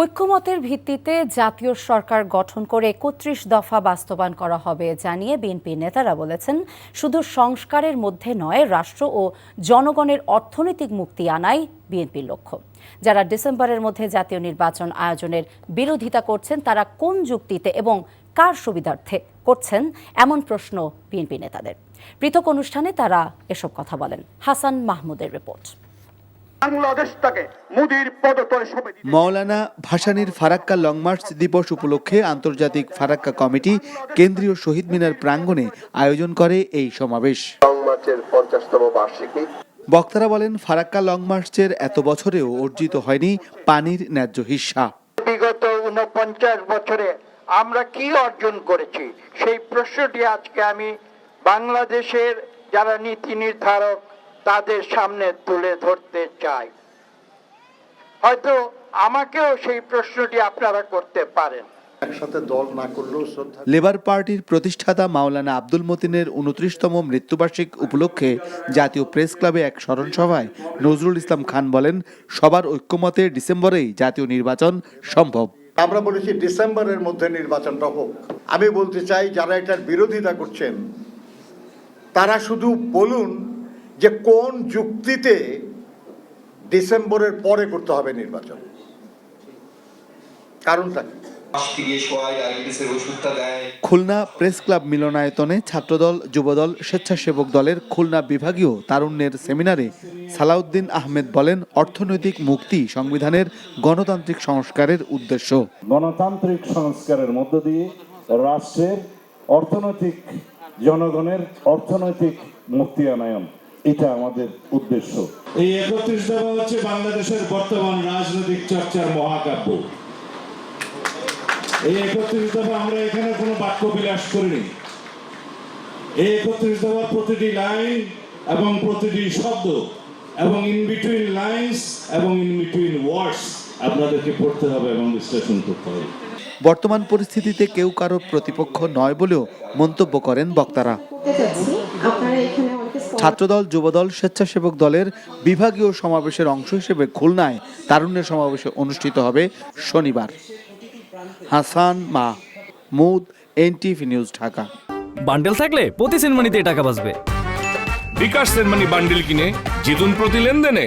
ঐক্যমতের ভিত্তিতে জাতীয় সরকার গঠন করে ৩১ দফা বাস্তবায়ন করা হবে জানিয়ে বিএনপি নেতারা বলেছেন, শুধু সংস্কারের মধ্যে নয়, রাষ্ট্র ও জনগণের অর্থনৈতিক মুক্তি আনাই বিএনপির লক্ষ্য। যারা ডিসেম্বরের মধ্যে জাতীয় নির্বাচন আয়োজনের বিরোধিতা করছেন, তারা কোন যুক্তিতে এবং কার সুবিধার্থে করছেন, এমন প্রশ্ন বিএনপি নেতাদের। পৃথক অনুষ্ঠানে তারা এসব কথা বলেন। হাসান মাহমুদের রিপোর্ট। মাওলানা ভাসানীর ফারাক্কা লং মার্চ দিবস উপলক্ষে আন্তর্জাতিক ফারাক্কা কমিটি কেন্দ্রীয় শহীদ মিনার প্রাঙ্গণে আয়োজন করে এই সমাবেশ। বক্তারা বলেন, ফারাক্কা লং মার্চের এত বছরেও অর্জিত হয়নি পানির ন্যায্য হিস্সা। বিগত ৪৯ বছরে আমরা কি অর্জন করেছি, সেই প্রশ্নটি আজকে আমি বাংলাদেশের যারা নীতি নির্ধারক তাদের সামনে তুলে ধরতে চাই। হয়তো আমাকেও সেই প্রশ্নটি আপনারা করতে পারেন। একসাথে দল না করলেও লেবার পার্টির প্রতিষ্ঠাতা মাওলানা আব্দুল মতিনের ২৯তম মৃত্যুবার্ষিক উপলক্ষে জাতীয় প্রেস ক্লাবে এক স্মরণ সভায় নজরুল ইসলাম খান বলেন, সবার ঐক্যমতে ডিসেম্বরেই জাতীয় নির্বাচন সম্ভব। আমরা বলেছি ডিসেম্বরের মধ্যে নির্বাচনটা হোক। আমি বলতে চাই, যারা এটার বিরোধিতা করছেন তারা শুধু বলুন যে কোন যুক্তিতে ডিসেম্বরের পরে করতে হবে নির্বাচন, কারণটা কি? খুলনা প্রেস ক্লাব মিলনায়তনে ছাত্রদল, যুবদল, স্বেচ্ছাসেবক দলের খুলনা বিভাগীয় তারুণ্যের সেমিনারে সালাউদ্দিন আহমেদ বলেন, অর্থনৈতিক মুক্তি সংবিধানের গণতান্ত্রিক সংস্কারের উদ্দেশ্য। গণতান্ত্রিক সংস্কারের মধ্য দিয়ে রাষ্ট্রের অর্থনৈতিক, জনগণের অর্থনৈতিক মুক্তি আনয়ন, এটা আমাদের উদ্দেশ্য। এই ৩১ দফা হচ্ছে বাংলাদেশের বর্তমান রাজনৈতিক চর্চার মহাকাব্য। এই ৩১ দফা আমরা এখানে কোনো বাক্য বিলাস করিনি। এই ৩১ দফার প্রতিটি লাইন এবং প্রতিটি শব্দ এবং ইন বিটুইন লাইন্স এবং ইন বিটুইন ওয়ার্ডস আপনাদেরকে পড়তে হবে এবং বিশ্লেষণ করতে হবে। বর্তমান পরিস্থিতিতে কেউ কারো প্রতিপক্ষ নয় বলেও মন্তব্য করেন বক্তারা। ছাত্রদল, যুবদল, স্বেচ্ছাসেবক দলের বিভাগীয় সমাবেশের অংশ হিসেবে খুলনায় তারুণ্যের সমাবেশ অনুষ্ঠিত হবে শনিবার। Hasan Mahmud, NTV news, Dhaka. Bundle থাকলে প্রতি সেনমানিতে টাকা বাঁচবে। বিকাশ সেনমানি বান্ডেল কিনে জিতুন প্রতি লেনদেনে।